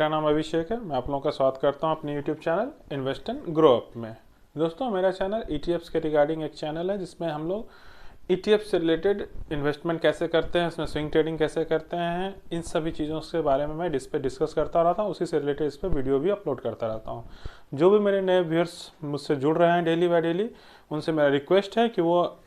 मेरा नाम अभिषेक है। मैं आप लोगों का स्वागत करता हूं अपने YouTube channel invest and grow up में। दोस्तों, मेरा चैनल ETFs के रिगार्डिंग एक चैनल है जिसमें हम लोग ETF से रिलेटेड इन्वेस्टमेंट कैसे करते हैं, इसमें स्विंग ट्रेडिंग कैसे करते हैं, इन सभी चीज़ों के बारे में मैं इस पर डिस्कस करता रहता हूँ। उसी से रिलेटेड इस पर वीडियो भी अपलोड करता रहता हूँ। जो भी मेरे नए व्यूअर्स मुझसे जुड़ रहे हैं डेली बाय डेली, उनसे मेरा रिक्वेस्ट है कि वो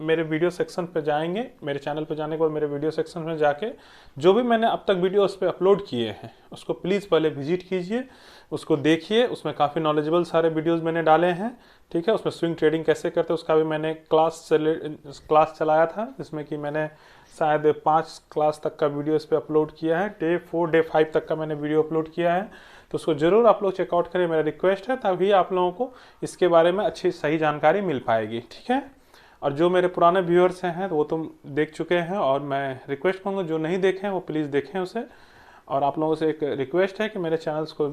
मेरे वीडियो सेक्शन पे जाएंगे। मेरे चैनल पे जाने के बाद मेरे वीडियो सेक्शन में जाके जो भी मैंने अब तक वीडियो उस पर अपलोड किए हैं उसको प्लीज़ पहले विजिट कीजिए, उसको देखिए। उसमें काफ़ी नॉलेजेबल सारे वीडियोस मैंने डाले हैं, ठीक है। उसमें स्विंग ट्रेडिंग कैसे करते हैं उसका भी मैंने क्लास चलाया था, जिसमें कि मैंने शायद 5 क्लास तक का वीडियो इस पर अपलोड किया है। डे 4 डे 5 तक का मैंने वीडियो अपलोड किया है, तो उसको ज़रूर आप लोग चेकआउट करें, मेरा रिक्वेस्ट है। तभी आप लोगों को इसके बारे में अच्छी सही जानकारी मिल पाएगी, ठीक है। और जो मेरे पुराने व्यूअर्स हैं वो तो देख चुके हैं, और मैं रिक्वेस्ट करूँगा जो नहीं देखें वो प्लीज़ देखें उसे। और आप लोगों से एक रिक्वेस्ट है कि मेरे चैनल्स को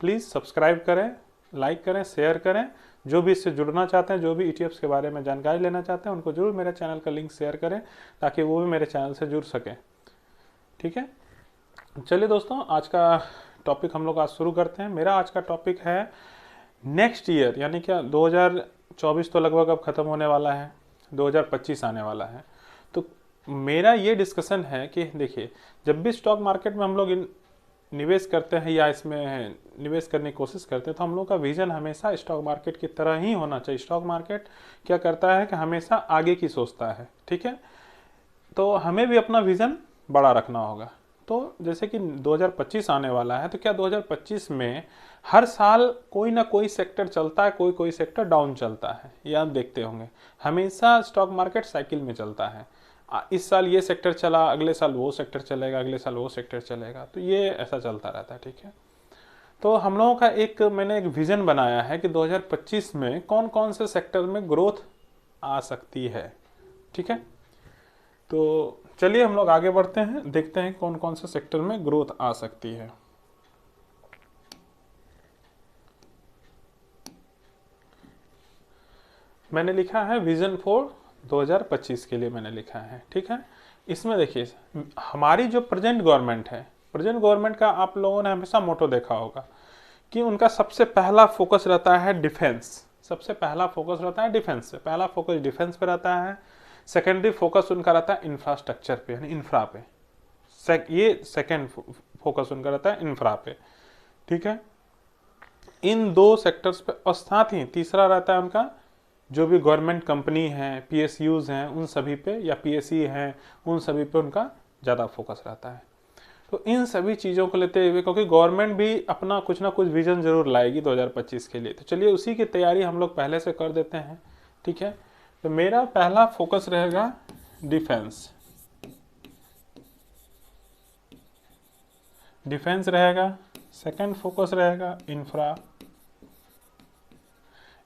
प्लीज़ सब्सक्राइब करें, लाइक करें, शेयर करें। जो भी इससे जुड़ना चाहते हैं, जो भी ETFs के बारे में जानकारी लेना चाहते हैं, उनको जरूर मेरे चैनल का लिंक शेयर करें ताकि वो भी मेरे चैनल से जुड़ सकें, ठीक है। चलिए दोस्तों, आज का टॉपिक हम लोग आज शुरू करते हैं। मेरा आज का टॉपिक है नेक्स्ट ईयर, यानी क्या 2024 तो लगभग अब ख़त्म होने वाला है, 2025 आने वाला है। तो मेरा ये डिस्कशन है कि देखिए, जब भी स्टॉक मार्केट में हम लोग निवेश करते हैं या इसमें निवेश करने की कोशिश करते हैं, तो हम लोग का विजन हमेशा स्टॉक मार्केट की तरह ही होना चाहिए। स्टॉक मार्केट क्या करता है कि हमेशा आगे की सोचता है, ठीक है। तो हमें भी अपना विजन बड़ा रखना होगा। तो जैसे कि 2025 आने वाला है, तो क्या 2025 में हर साल कोई ना कोई सेक्टर चलता है, कोई सेक्टर डाउन चलता है, ये आप देखते होंगे। हमेशा स्टॉक मार्केट साइकिल में चलता है। इस साल ये सेक्टर चला, अगले साल वो सेक्टर चलेगा, अगले साल वो सेक्टर चलेगा, तो ये ऐसा चलता रहता है, ठीक है। तो हम लोगों का मैंने एक विजन बनाया है कि 2025 में कौन कौन से सेक्टर में ग्रोथ आ सकती है, ठीक है। तो चलिए हम लोग आगे बढ़ते हैं, देखते हैं कौन कौन से सेक्टर में ग्रोथ आ सकती है। मैंने लिखा है विजन फॉर 2025 के लिए मैंने लिखा है, ठीक है। इसमें देखिए, हमारी जो प्रेजेंट गवर्नमेंट है, प्रेजेंट गवर्नमेंट का आप लोगों ने हमेशा मोटो देखा होगा कि उनका सबसे पहला फोकस रहता है डिफेंस। सबसे पहला फोकस रहता है डिफेंस से, पहला फोकस डिफेंस पे रहता है। सेकेंडरी फोकस उनका रहता है इंफ्रास्ट्रक्चर पे, यानी इंफ्रा पे। ये सेकेंड फोकस उनका रहता है इंफ्रा पे, ठीक है, इन 2 सेक्टर्स पे। और साथ ही तीसरा रहता है उनका जो भी गवर्नमेंट कंपनी है, PSUs हैं, उन सभी पे, या PSE हैं, उन सभी पे उनका ज़्यादा फोकस रहता है। तो इन सभी चीज़ों को लेते हुए, क्योंकि गवर्नमेंट भी अपना कुछ ना कुछ विजन जरूर लाएगी 2025 के लिए, तो चलिए उसी की तैयारी हम लोग पहले से कर देते हैं, ठीक है। तो मेरा पहला फोकस रहेगा डिफेंस। डिफेंस रहेगा। सेकंड फोकस रहेगा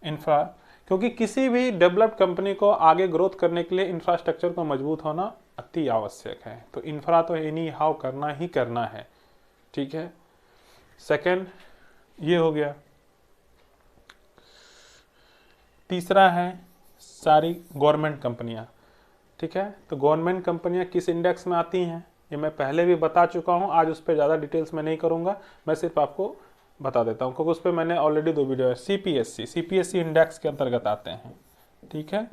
इंफ्रा। क्योंकि किसी भी डेवलप्ड कंपनी को आगे ग्रोथ करने के लिए इंफ्रास्ट्रक्चर को मजबूत होना अति आवश्यक है। तो इंफ्रा तो एनी हाउ करना ही करना है, ठीक है। सेकंड ये हो गया। तीसरा है सारी गवर्नमेंट कंपनियां, ठीक है। तो गवर्नमेंट कंपनियां किस इंडेक्स में आती हैं ये मैं पहले भी बता चुका हूं, आज उस पर ज़्यादा डिटेल्स में नहीं करूंगा। मैं सिर्फ आपको बता देता हूं, क्योंकि उस पर मैंने ऑलरेडी 2 वीडियो है। CPSC इंडेक्स के अंतर्गत आते हैं, ठीक है,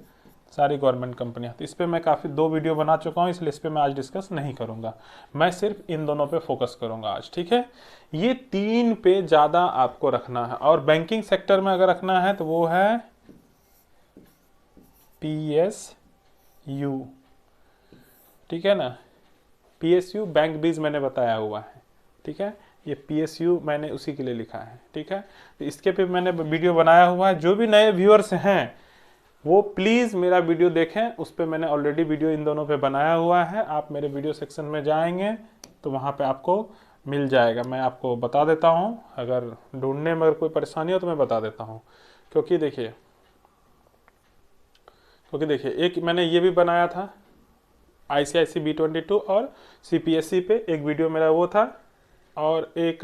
सारी गवर्नमेंट कंपनियां। तो इस पर मैं काफ़ी 2 वीडियो बना चुका हूं, इसलिए इस पर मैं आज डिस्कस नहीं करूंगा। मैं सिर्फ इन दोनों पे फोकस करूंगा आज, ठीक है। ये 3 पे ज़्यादा आपको रखना है। और बैंकिंग सेक्टर में अगर रखना है तो वो है PSU, ठीक है ना। PSU बैंक बीज मैंने बताया हुआ है, ठीक है। ये PSU मैंने उसी के लिए लिखा है, ठीक है। तो इसके पे मैंने वीडियो बनाया हुआ है। जो भी नए व्यूअर्स हैं वो प्लीज़ मेरा वीडियो देखें, उस पर मैंने ऑलरेडी वीडियो इन दोनों पे बनाया हुआ है। आप मेरे वीडियो सेक्शन में जाएंगे तो वहाँ पे आपको मिल जाएगा। मैं आपको बता देता हूँ, अगर ढूंढने में अगर कोई परेशानी हो तो मैं बता देता हूँ। क्योंकि देखिए एक मैंने ये भी बनाया था ICICI B22 और CPSC पे एक वीडियो मेरा वो था, और एक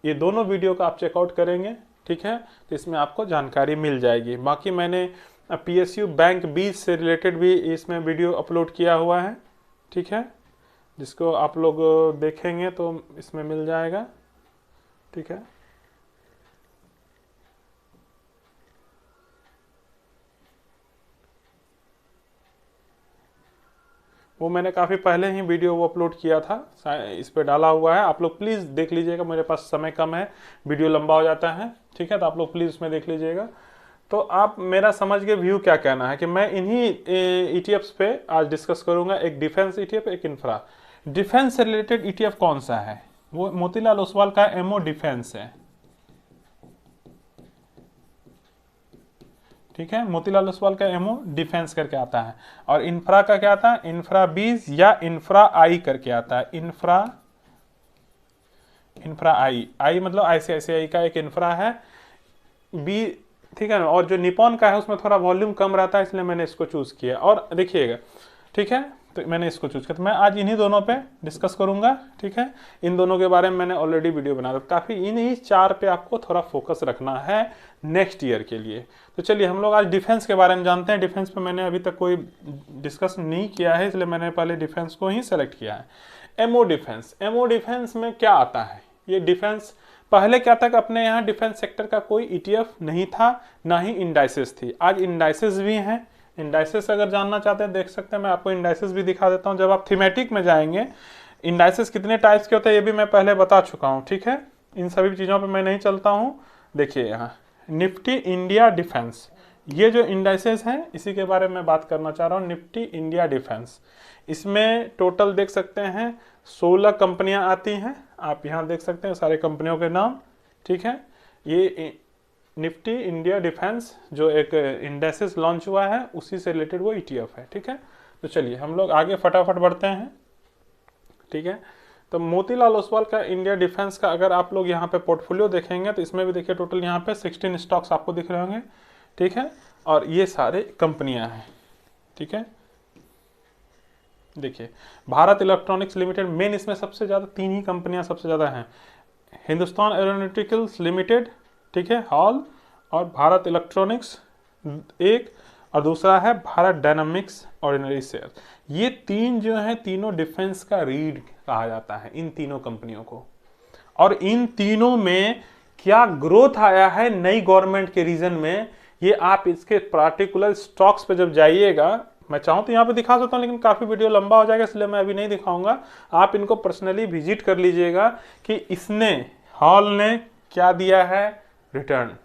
ये दोनों वीडियो का आप चेकआउट करेंगे, ठीक है। तो इसमें आपको जानकारी मिल जाएगी। बाकी मैंने PSU बैंक 20 से रिलेटेड भी इसमें वीडियो अपलोड किया हुआ है, ठीक है, जिसको आप लोग देखेंगे तो इसमें मिल जाएगा, ठीक है। वो मैंने काफ़ी पहले ही वीडियो वो अपलोड किया था, इस पे डाला हुआ है, आप लोग प्लीज़ देख लीजिएगा। मेरे पास समय कम है, वीडियो लंबा हो जाता है, ठीक है, तो आप लोग प्लीज़ उसमें देख लीजिएगा। तो आप मेरा समझ के व्यू क्या कहना है कि मैं इन्हीं ETFs पे आज डिस्कस करूंगा, एक डिफेंस ETF, एक इंफ्रा। डिफेंस से रिलेटेड ETF कौन सा है? वो मोतीलाल ओसवाल का एमओ डिफेंस है, ठीक है, मोतीलाल ओसवाल का एमओ डिफेंस करके आता है। और इंफ्रा का क्या आता है? इंफ्रा 20 या इंफ्रा आई करके आता है। इंफ्रा आई मतलब ICICI का एक इंफ्रा है, बी, ठीक है ना। और जो निपॉन का है उसमें थोड़ा वॉल्यूम कम रहता है, इसलिए मैंने इसको चूज किया। और देखिएगा, ठीक है, तो मैंने इसको चूज किया। तो मैं आज इन्हीं दोनों पे डिस्कस करूंगा, ठीक है। इन दोनों के बारे में मैंने ऑलरेडी वीडियो बना दिया, काफ़ी इन्हीं 4 पे आपको थोड़ा फोकस रखना है नेक्स्ट ईयर के लिए। तो चलिए हम लोग आज डिफेंस के बारे में जानते हैं। डिफेंस पे मैंने अभी तक कोई डिस्कस नहीं किया है, इसलिए मैंने पहले डिफेंस को ही सेलेक्ट किया है। एमओ डिफेंस में क्या आता है? ये डिफेंस पहले क्या था कि अपने यहाँ डिफेंस सेक्टर का कोई ETF नहीं था, ना ही इंडाइसेस थी। आज इंडाइसेस भी हैं। इंडाइसेस अगर जानना चाहते हैं देख सकते हैं, मैं आपको इंडाइसेस भी दिखा देता हूँ। जब आप थीमेटिक में जाएंगे, इंडाइसेस कितने टाइप्स के होते हैं ये भी मैं पहले बता चुका हूँ, ठीक है। इन सभी चीज़ों पर मैं नहीं चलता हूँ। देखिए यहाँ निफ्टी इंडिया डिफेंस, ये जो इंडाइसेस हैं इसी के बारे में बात करना चाह रहा हूँ। निफ्टी इंडिया डिफेंस, इसमें टोटल देख सकते हैं 16 कंपनियां आती हैं। आप यहाँ देख सकते हैं सारे कंपनियों के नाम, ठीक है। ये निफ्टी इंडिया डिफेंस जो एक इंडेक्सेस लॉन्च हुआ है उसी से रिलेटेड वो ETF है, ठीक है। तो चलिए हम लोग आगे फटाफट बढ़ते हैं, ठीक है। तो मोतीलाल ओसवाल का इंडिया डिफेंस का अगर आप लोग यहाँ पे पोर्टफोलियो देखेंगे तो इसमें भी देखिए टोटल यहाँ पे 16 स्टॉक्स आपको दिख रहे होंगे, ठीक है। और ये सारे कंपनियां हैं, ठीक है। देखिए भारत इलेक्ट्रॉनिक्स लिमिटेड, मेन इसमें सबसे ज़्यादा 3 ही कंपनियां सबसे ज़्यादा हैं। हिंदुस्तान एरोनॉटिकल्स लिमिटेड, ठीक है, हॉल, और भारत इलेक्ट्रॉनिक्स एक, और दूसरा है भारत डायनामिक्स ऑर्डिनरी शेयर। ये 3 जो है तीनों डिफेंस का रीढ़ कहा जाता है इन तीनों कंपनियों को। और इन तीनों में क्या ग्रोथ आया है नई गवर्नमेंट के रीजन में, ये आप इसके पार्टिकुलर स्टॉक्स पे जब जाइएगा, मैं चाहूँ तो यहाँ पे दिखा सकता हूँ लेकिन काफ़ी वीडियो लंबा हो जाएगा इसलिए मैं अभी नहीं दिखाऊंगा। आप इनको पर्सनली विजिट कर लीजिएगा कि इसने, हॉल ने क्या दिया है रिटर्न,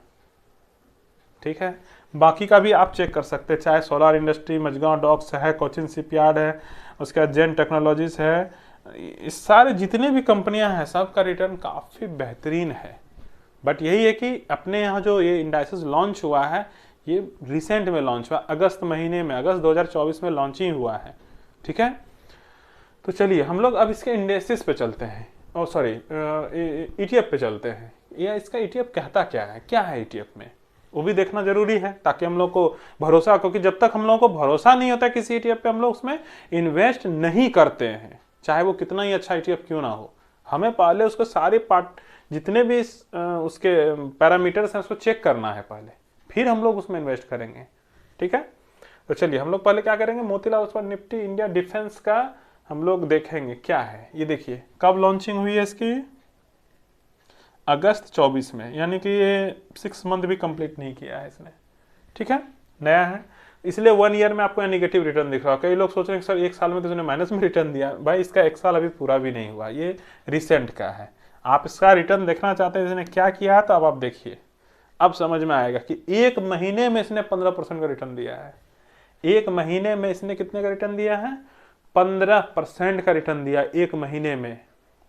ठीक है। बाकी का भी आप चेक कर सकते हैं, चाहे सोलार इंडस्ट्री, मझगांव डॉक्स है, कोचिन शिपयार्ड है, उसके बाद जेन टेक्नोलॉजीज है, इस सारे जितने भी कंपनियां हैं सबका रिटर्न काफ़ी बेहतरीन है। बट यही है कि अपने यहाँ जो ये इंडाइसेस लॉन्च हुआ है ये रिसेंट में लॉन्च हुआ, अगस्त महीने में, अगस्त 2024 में लॉन्च ही हुआ है, ठीक है। तो चलिए हम लोग अब इसके इंडेक्सेस पे चलते हैं, और सॉरी ETF पे चलते हैं। या इसका ETF कहता क्या है ETF में, वो भी देखना जरूरी है ताकि हम लोग को भरोसा, क्योंकि जब तक हम लोगों को भरोसा नहीं होता किसी ETF पे हम लोग उसमें इन्वेस्ट नहीं करते हैं, चाहे वो कितना ही अच्छा ETF क्यों ना हो। हमें पहले उसको सारे पार्ट जितने भी उसके पैरामीटर्स हैं उसको चेक करना है पहले, फिर हम लोग उसमें इन्वेस्ट करेंगे, ठीक है। तो चलिए हम लोग पहले क्या करेंगे, Motilal Oswal Nifty India defence का हम लोग देखेंगे क्या है। ये देखिए कब लॉन्चिंग हुई है इसकी, अगस्त 24 में, यानी कि ये 6 मंथ भी कंप्लीट नहीं किया है इसने, ठीक है, नया है, इसलिए 1 ईयर में आपको नेगेटिव रिटर्न दिख रहा है। कई लोग सोच रहे हैं सर 1 साल में तो इसने माइनस में रिटर्न दिया, भाई इसका 1 साल अभी पूरा भी नहीं हुआ, ये रिसेंट का है। आप इसका रिटर्न देखना चाहते हैं इसने क्या किया है तो अब आप देखिए, अब समझ में आएगा कि 1 महीने में इसने 15% का रिटर्न दिया है। 1 महीने में इसने कितने का रिटर्न दिया है, 15% का रिटर्न दिया 1 महीने में।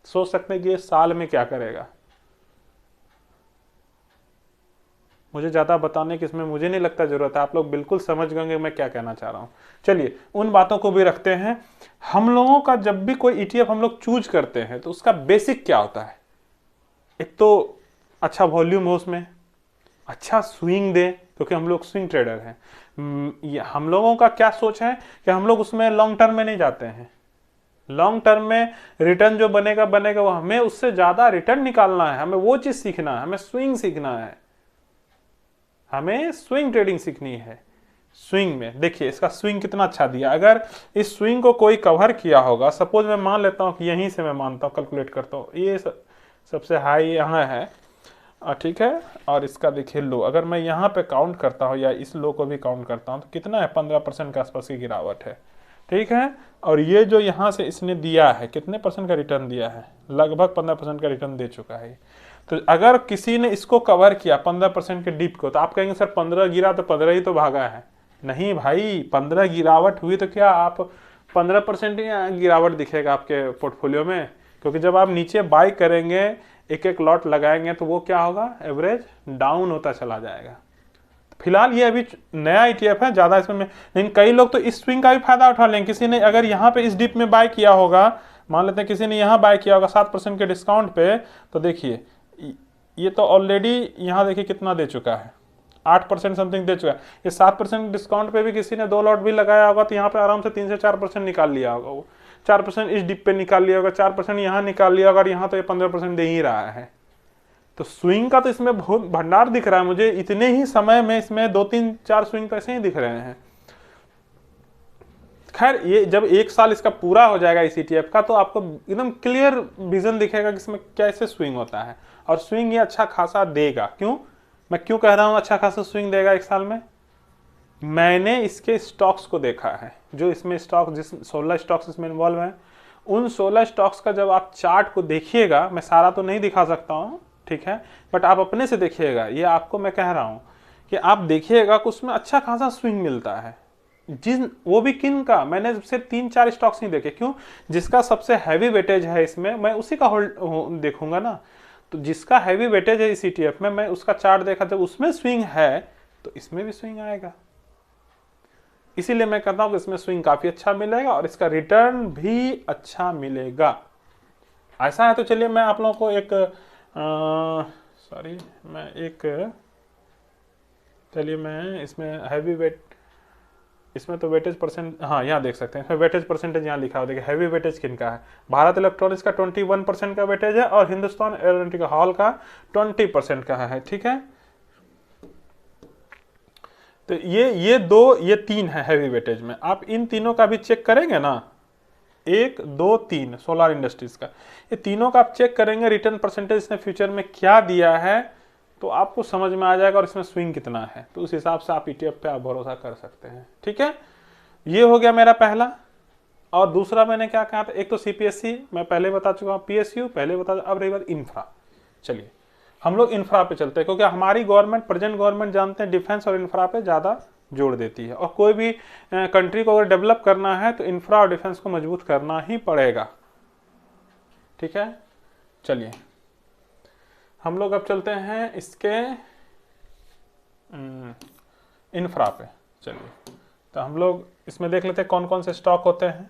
सोच सकते हैं कि ये साल में क्या करेगा। मुझे ज़्यादा बताने की इसमें मुझे नहीं लगता ज़रूरत है, आप लोग बिल्कुल समझ गए मैं क्या कहना चाह रहा हूँ। चलिए उन बातों को भी रखते हैं। हम लोगों का जब भी कोई ETF हम लोग चूज करते हैं तो उसका बेसिक क्या होता है, एक तो अच्छा वॉल्यूम हो, उसमें अच्छा स्विंग दे, क्योंकि हम लोग स्विंग ट्रेडर हैं। हम लोगों का क्या सोच है कि हम लोग उसमें लॉन्ग टर्म में नहीं जाते हैं। लॉन्ग टर्म में रिटर्न जो बनेगा वो हमें उससे ज़्यादा रिटर्न निकालना है, हमें वो चीज़ सीखना है, हमें स्विंग सीखना है, हमें स्विंग ट्रेडिंग सीखनी है, स्विंग में देखिए इसका स्विंग कितना अच्छा दिया। अगर इस स्विंग को कोई कवर किया होगा, सपोज मैं मान लेता हूँ कि यहीं से मैं मानता हूँ, कैलकुलेट करता हूँ, ये सबसे हाई यहाँ है, ठीक है। और इसका देखिए लो, अगर मैं यहाँ पे काउंट करता हूँ या इस लो को भी काउंट करता हूँ तो कितना है, 15% के आसपास की गिरावट है, ठीक है। और ये जो यहाँ से इसने दिया है, कितने परसेंट का रिटर्न दिया है, लगभग 15% का रिटर्न दे चुका है। तो अगर किसी ने इसको कवर किया 15% के डिप को, तो आप कहेंगे सर 15 गिरा तो 15 ही तो भागा है। नहीं भाई, 15 गिरावट हुई तो क्या आप 15% ही गिरावट दिखेगा आपके पोर्टफोलियो में, क्योंकि जब आप नीचे बाई करेंगे, एक एक लॉट लगाएंगे, तो वो क्या होगा, एवरेज डाउन होता चला जाएगा। फिलहाल ये अभी नया ईटीएफ है, ज्यादा इसमें, लेकिन कई लोग तो इस स्विंग का भी फायदा उठा लेंगे। किसी ने अगर यहाँ पे इस डिप में बाय किया होगा, मान लेते हैं किसी ने यहाँ बाय किया होगा 7% के डिस्काउंट पे, तो देखिए ये तो ऑलरेडी यहाँ देखिए कितना दे चुका है, 8% समथिंग दे चुका है। ये 7% डिस्काउंट पे भी किसी ने 2 लॉट भी लगाया होगा तो यहाँ पे आराम से 3 से 4% निकाल लिया होगा। वो 4% इस डिप पे निकाल लिया होगा, 4% यहाँ निकाल लिया होगा, और यहाँ तो ये 15% दे ही रहा है। तो स्विंग का तो इसमें बहुत भंडार दिख रहा है मुझे, इतने ही समय में इसमें 2-3-4 स्विंग तो ऐसे ही दिख रहे हैं। खैर ये जब 1 साल इसका पूरा हो जाएगा इस ETF का, तो आपको एकदम क्लियर विजन दिखेगा कि इसमें कैसे स्विंग होता है। और स्विंग ये अच्छा खासा देगा। क्यों, मैं क्यों कह रहा हूं अच्छा खासा स्विंग देगा 1 साल में? मैंने इसके स्टॉक्स को देखा है, जो इसमें स्टॉक, जिस 16 स्टॉक्स इसमें इन्वॉल्व हैं, उन 16 स्टॉक्स का जब आप चार्ट को देखिएगा, मैं सारा तो नहीं दिखा सकता हूँ, ठीक है, बट आप अपने से देखिएगा, ये आपको मैं कह रहा हूँ कि आप देखिएगा कि उसमें अच्छा खासा स्विंग मिलता है। वो भी किन का, मैंने सिर्फ 3-4 स्टॉक्स नहीं देखे। क्यों, जिसका सबसे हैवी वेटेज है इसमें, मैं उसी का होल्ड देखूंगा ना। तो जिसका हैवी वेटेज है इस ETF में, मैं उसका चार्ट देखा, जब उसमें स्विंग है तो इसमें भी स्विंग आएगा। इसीलिए मैं कहता हूं कि इसमें स्विंग काफी अच्छा मिलेगा और इसका रिटर्न भी अच्छा मिलेगा। ऐसा है तो चलिए मैं आप लोगों को एक चलिए मैं इसमें हैवी वेट, इसमें तो वेटेज परसेंट, हाँ यहाँ देख सकते हैं, इसमें वेटेज परसेंटेज यहाँ लिखा हुआ, देखिए हैवी वेटेज किन का है। भारत इलेक्ट्रॉनिक्स का 21% का वेटेज है और हिंदुस्तान एरोनॉटिकल हॉल का 20% का है, ठीक है। तो ये 3 है हैवी वेटेज में। आप इन तीनों का भी चेक करेंगे ना, 1, 2, 3 सोलार इंडस्ट्रीज का, ये तीनों का आप चेक करेंगे, रिटर्न परसेंटेज इसने फ्यूचर में क्या दिया है, तो आपको समझ में आ जाएगा और इसमें स्विंग कितना है। तो उस हिसाब से आप ETF पे आप भरोसा कर सकते हैं, ठीक है। ये हो गया मेरा पहला। और दूसरा मैंने क्या कहा था, एक तो CPSE मैं पहले बता चुका हूँ, PSU पहले बता, अब रही बात इंफ्रा। चलिए हम लोग इंफ्रा पे चलते हैं, क्योंकि हमारी गवर्नमेंट, प्रेजेंट गवर्नमेंट जानते हैं डिफेंस और इंफ्रा पे ज़्यादा जोड़ देती है। और कोई भी कंट्री को अगर डेवलप करना है तो इंफ्रा और डिफेंस को मजबूत करना ही पड़ेगा, ठीक है। चलिए हम लोग अब चलते हैं इसके इंफ्रा पे। चलिए तो हम लोग इसमें देख लेते हैं कौन कौन से स्टॉक होते हैं।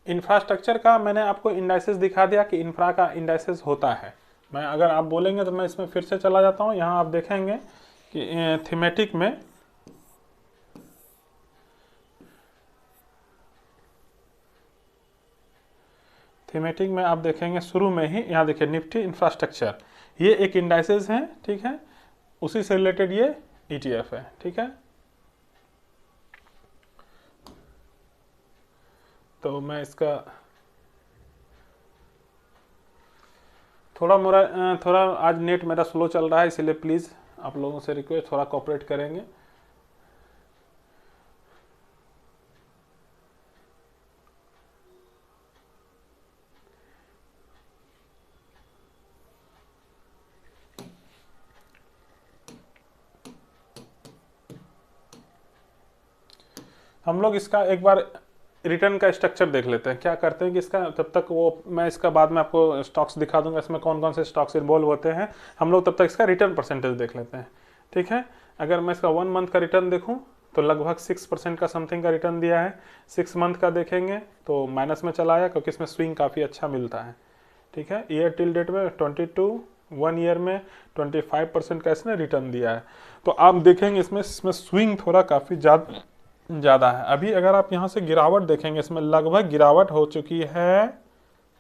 इंफ्रास्ट्रक्चर का मैंने आपको इंडाइसेस दिखा दिया कि इंफ्रा का इंडाइसेस होता है। मैं अगर आप बोलेंगे तो मैं इसमें फिर से चला जाता हूँ। यहाँ आप देखेंगे कि थीमेटिक में आप देखेंगे शुरू में ही, यहाँ देखिए निफ्टी इंफ्रास्ट्रक्चर, ये एक इंडाइसेस है, ठीक है, उसी से रिलेटेड ये ETF है, ठीक है। तो मैं इसका थोड़ा आज नेट मेरा स्लो चल रहा है, इसलिए प्लीज़ आप लोगों से रिक्वेस्ट, थोड़ा कोऑपरेट करेंगे। हम लोग इसका एक बार रिटर्न का स्ट्रक्चर देख लेते हैं। क्या करते हैं कि इसका, तब तक वो मैं इसका बाद में आपको स्टॉक्स दिखा दूंगा, इसमें कौन कौन से स्टॉक्स इन्वॉल्व होते हैं। हम लोग तब तक इसका रिटर्न परसेंटेज देख लेते हैं, ठीक है। अगर मैं इसका 1 मंथ का रिटर्न देखूं तो लगभग 6% का समथिंग का रिटर्न दिया है। 6 मंथ का देखेंगे तो माइनस में चला आया, क्योंकि इसमें स्विंग काफ़ी अच्छा मिलता है, ठीक है। ईयर टिल डेट में 22 1 ईयर में 25% का इसने रिटर्न दिया है। तो आप देखेंगे इसमें स्विंग थोड़ा काफ़ी ज़्यादा है। अभी अगर आप यहाँ से गिरावट देखेंगे, इसमें लगभग गिरावट हो चुकी है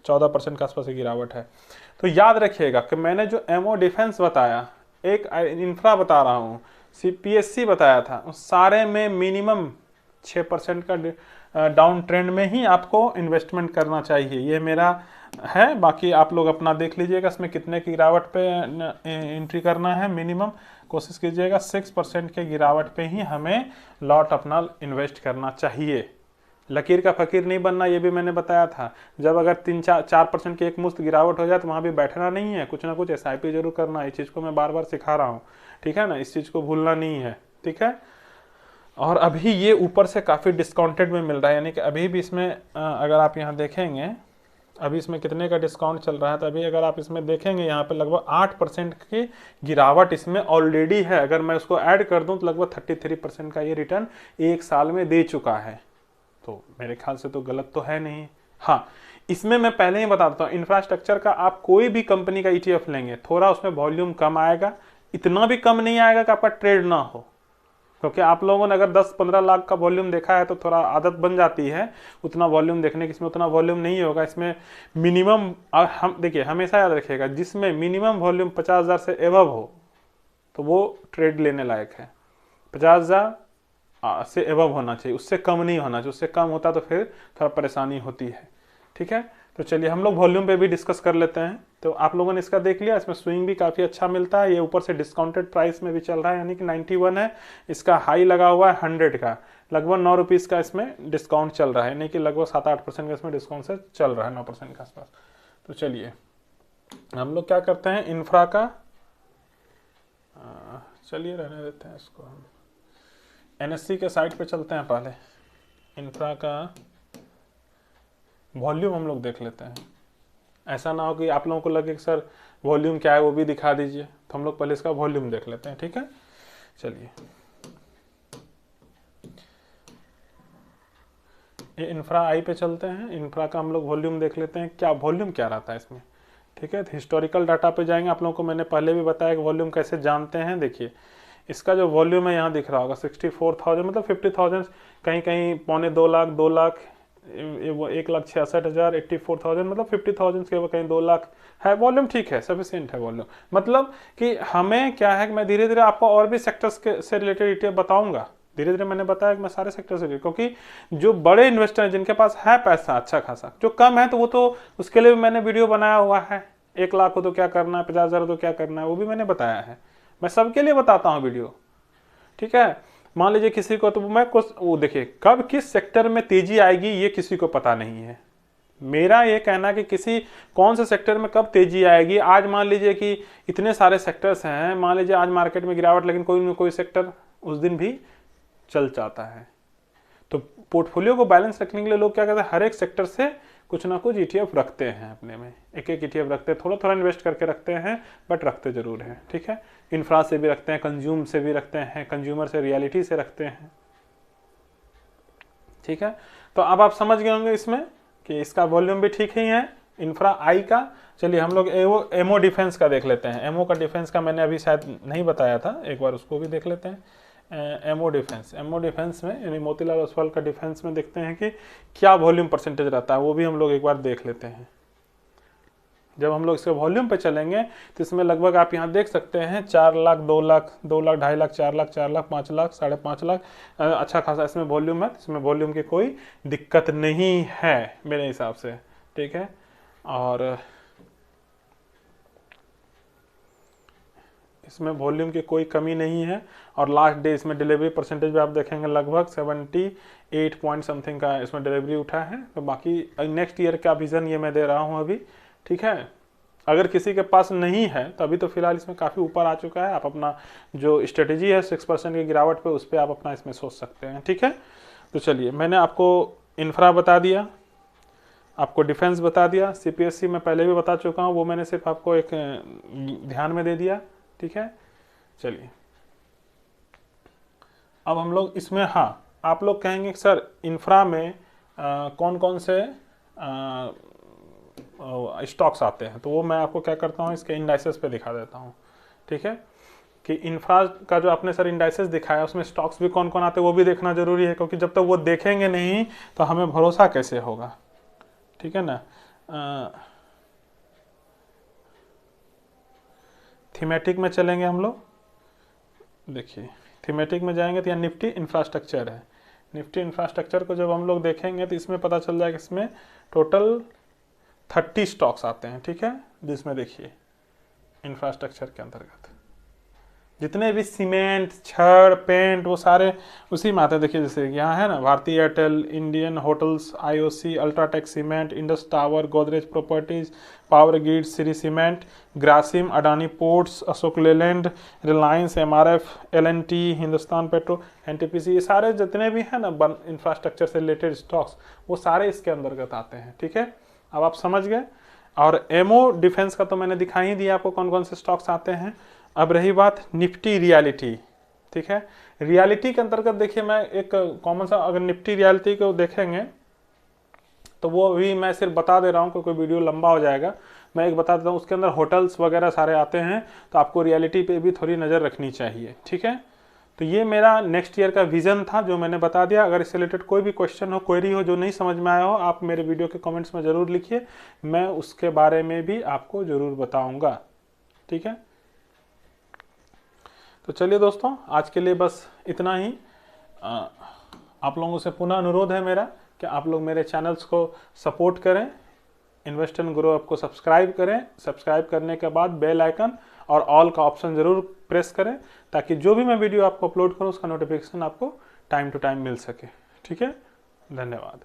14% के आसपास की गिरावट है। तो याद रखिएगा कि मैंने जो एमओ डिफेंस बताया, एक इंफ्रा बता रहा हूँ, सीपीएससी बताया था, उस सारे में मिनिमम 6% का डाउन ट्रेंड में ही आपको इन्वेस्टमेंट करना चाहिए। ये मेरा है, बाकी आप लोग अपना देख लीजिएगा इसमें कितने की गिरावट पे एंट्री करना है। मिनिमम कोशिश कीजिएगा 6% के गिरावट पे ही हमें लॉट अपना इन्वेस्ट करना चाहिए। लकीर का फकीर नहीं बनना, ये भी मैंने बताया था। जब अगर 3-4% की एक मुश्त गिरावट हो जाए तो वहाँ भी बैठना नहीं है, कुछ ना कुछ एसआईपी जरूर करना है। इस चीज़ को मैं बार बार सिखा रहा हूँ, ठीक है ना, इस चीज़ को भूलना नहीं है, ठीक है। और अभी ये ऊपर से काफ़ी डिस्काउंटेड में मिल रहा है, यानी कि अभी भी इसमें अगर आप यहाँ देखेंगे अभी इसमें कितने का डिस्काउंट चल रहा है, तो अभी अगर आप इसमें देखेंगे यहाँ पे लगभग 8% की गिरावट इसमें ऑलरेडी है। अगर मैं उसको ऐड कर दूं तो लगभग 33% का ये रिटर्न एक साल में दे चुका है। तो मेरे ख्याल से तो गलत तो है नहीं। हाँ, इसमें मैं पहले ही बता देता हूँ, इंफ्रास्ट्रक्चर का आप कोई भी कंपनी का ETF लेंगे, थोड़ा उसमें वॉल्यूम कम आएगा, इतना भी कम नहीं आएगा कि आपका ट्रेड ना हो, क्योंकि आप लोगों ने अगर 10-15 लाख का वॉल्यूम देखा है तो थोड़ा आदत बन जाती है उतना वॉल्यूम देखने की। इसमें उतना वॉल्यूम नहीं होगा। इसमें मिनिमम, हम देखिए हमेशा याद रखिएगा, जिसमें मिनिमम वॉल्यूम 50,000 से एबव हो तो वो ट्रेड लेने लायक है। 50,000 से एबव होना चाहिए, उससे कम नहीं होना चाहिए। उससे कम होता तो फिर थोड़ा परेशानी होती है, ठीक है। तो चलिए हम लोग वॉल्यूम पे भी डिस्कस कर लेते हैं। तो आप लोगों ने इसका देख लिया, इसमें स्विंग भी काफ़ी अच्छा मिलता है। ये ऊपर से डिस्काउंटेड प्राइस में भी चल रहा है, यानी कि 91 है। इसका हाई लगा हुआ है 100 का, लगभग 9 रुपीज़ का इसमें डिस्काउंट चल रहा है, यानी कि लगभग 7-8% का इसमें डिस्काउंट से चल रहा है, 9% के आसपास। तो चलिए हम लोग क्या करते हैं, इंफ्रा का चलिए रहने देते हैं इसको, हम NSE के साइट पे चलते हैं। पहले इंफ्रा का वॉल्यूम हम लोग देख लेते हैं। ऐसा ना हो कि आप लोगों को लगे कि सर वॉल्यूम क्या है वो भी दिखा दीजिए, तो हम लोग पहले इसका वॉल्यूम देख लेते हैं, ठीक है। चलिए ये इंफ्रा आई पे चलते हैं। इंफ्रा का हम लोग वॉल्यूम देख लेते हैं, क्या वॉल्यूम क्या रहता है इसमें, ठीक है। तो हिस्टोरिकल डाटा पे जाएंगे। आप लोगों को मैंने पहले भी बताया कि वॉल्यूम कैसे जानते हैं। देखिए इसका जो वॉल्यूम है यहाँ दिख रहा होगा 64,000, मतलब 50,000, कहीं कहीं 2.25 लाख, 2 लाख, 1,66,000, 84,000, मतलब 50,000 के कहीं 2 लाख है वॉल्यूम, ठीक है, सफिशिएंट है वॉल्यूम। मतलब कि हमें क्या है कि मैं धीरे धीरे आपको और भी सेक्टर्स के से रिलेटेड ETF बताऊंगा। धीरे धीरे मैंने बताया कि मैं सारे सेक्टर से, क्योंकि जो बड़े इन्वेस्टर हैं जिनके पास है पैसा अच्छा खासा, जो कम है तो वो तो उसके लिए भी मैंने वीडियो बनाया हुआ है। 1 लाख हो तो क्या करना है, 50,000 हो तो क्या करना है, वो भी मैंने बताया है। मैं सबके लिए बताता हूँ वीडियो, ठीक है। मान लीजिए किसी को, तो मैं कुछ वो देखिए कब किस सेक्टर में तेजी आएगी ये किसी को पता नहीं है। मेरा ये कहना है कि किसी कौन से सेक्टर में कब तेजी आएगी। आज मान लीजिए कि इतने सारे सेक्टर्स हैं, मान लीजिए आज मार्केट में गिरावट, लेकिन कोई ना कोई सेक्टर उस दिन भी चल जाता है। तो पोर्टफोलियो को बैलेंस रखने के लिए लोग क्या करते हैं, हर एक सेक्टर से कुछ ना कुछ ETF रखते हैं अपने में, एक एक ETF रखते हैं, थोड़ा थोड़ा इन्वेस्ट करके रखते हैं, बट रखते जरूर हैं, ठीक है। इंफ्रा से भी रखते हैं, कंज्यूम से भी रखते हैं, कंज्यूमर से, रियलिटी से रखते हैं, ठीक है। तो अब आप समझ गए होंगे इसमें कि इसका वॉल्यूम भी ठीक ही है इंफ्रा आई का। चलिए हम लोग एमओ डिफेंस का देख लेते हैं। एमओ का डिफेंस का मैंने अभी शायद नहीं बताया था, एक बार उसको भी देख लेते हैं। एमओ डिफेंस में, यानी मोतीलाल ओसवाल का डिफेंस में देखते हैं कि क्या वॉल्यूम परसेंटेज रहता है, वो भी हम लोग एक बार देख लेते हैं। जब हम लोग इसके वॉल्यूम पे चलेंगे तो इसमें लगभग आप यहाँ देख सकते हैं 4 लाख, 2 लाख, 2 लाख, 2.5 लाख, 4 लाख, 4 लाख, 5 लाख, 5.5 लाख, अच्छा खासा इसमें वॉल्यूम है। इसमें वॉल्यूम की कोई दिक्कत नहीं है मेरे हिसाब से, ठीक है। और इसमें वॉल्यूम की कोई कमी नहीं है। और लास्ट डे इसमें डिलीवरी परसेंटेज भी आप देखेंगे लगभग 78 पॉइंट समथिंग का इसमें डिलीवरी उठा है। तो बाकी नेक्स्ट ईयर का विजन ये मैं दे रहा हूँ अभी, ठीक है। अगर किसी के पास नहीं है तो अभी तो फिलहाल इसमें काफ़ी ऊपर आ चुका है। आप अपना जो स्ट्रेटेजी है 6% की गिरावट पे, उस पर आप अपना इसमें सोच सकते हैं, ठीक है। तो चलिए मैंने आपको इंफ्रा बता दिया, आपको डिफेंस बता दिया, CPSC में पहले भी बता चुका हूँ, वो मैंने सिर्फ आपको एक ध्यान में दे दिया, ठीक है। चलिए अब हम लोग इसमें, हाँ आप लोग कहेंगे सर इंफ्रा में कौन कौन से स्टॉक्स आते हैं, तो वो मैं आपको क्या करता हूँ इसके इंडाइसेस पे दिखा देता हूँ। ठीक है, कि इंफ्रा का जो आपने सर इंडाइसेस दिखाया उसमें स्टॉक्स भी कौन कौन आते हैं वो भी देखना जरूरी है, क्योंकि जब तक वो देखेंगे नहीं तो हमें भरोसा कैसे होगा। ठीक है ना। थीमेटिक में चलेंगे हम लोग। देखिए थीमेटिक में जाएंगे तो यहाँ निफ्टी इंफ्रास्ट्रक्चर है। निफ्टी इंफ्रास्ट्रक्चर को जब हम लोग देखेंगे तो इसमें पता चल जाएगा इसमें टोटल 30 स्टॉक्स आते हैं। ठीक है, जिसमें देखिए इंफ्रास्ट्रक्चर के अंतर्गत जितने भी सीमेंट, छड़, पेंट, वो सारे उसी में आते हैं। देखिए जैसे यहाँ है ना, Bhartiya Airtel, Indian Hotels, IOC, UltraTech Cement, Indus Tower, Godrej Properties, Power Grid, Shree Cement, Grasim, Adani Ports, Ashok Leyland, Reliance, MRF, L and T, Hindustan Petro, NTPC, ये सारे जितने भी हैं ना इंफ्रास्ट्रक्चर से रिलेटेड स्टॉक्स, वो सारे इसके अंतर्गत आते हैं। ठीक है, अब आप समझ गए। और एमओ डिफेंस का तो मैंने दिखा ही दिया आपको कौन कौन से स्टॉक्स आते हैं। अब रही बात निफ्टी रियलिटी। ठीक है, रियलिटी के अंतर्गत देखिए मैं एक कॉमन सा, अगर निफ्टी रियलिटी को देखेंगे तो वो भी मैं सिर्फ बता दे रहा हूँ, कोई वीडियो लंबा हो जाएगा, मैं एक बता देता हूँ। उसके अंदर होटल्स वगैरह सारे आते हैं, तो आपको रियलिटी पे भी थोड़ी नज़र रखनी चाहिए। ठीक है, तो ये मेरा नेक्स्ट ईयर का विजन था जो मैंने बता दिया। अगर इससे रिलेटेड कोई भी क्वेश्चन हो, क्वेरी हो जो नहीं समझ में आया हो, आप मेरे वीडियो के कमेंट्स में ज़रूर लिखिए, मैं उसके बारे में भी आपको ज़रूर बताऊँगा। ठीक है, तो चलिए दोस्तों आज के लिए बस इतना ही। आप लोगों से पुनः अनुरोध है मेरा कि आप लोग मेरे चैनल्स को सपोर्ट करें, इन्वेस्ट एंड ग्रो अप को सब्सक्राइब करें। सब्सक्राइब करने के बाद बेल आइकन और ऑल का ऑप्शन ज़रूर प्रेस करें, ताकि जो भी मैं वीडियो आपको अपलोड करूं उसका नोटिफिकेशन आपको टाइम टू टाइम मिल सके। ठीक है, धन्यवाद।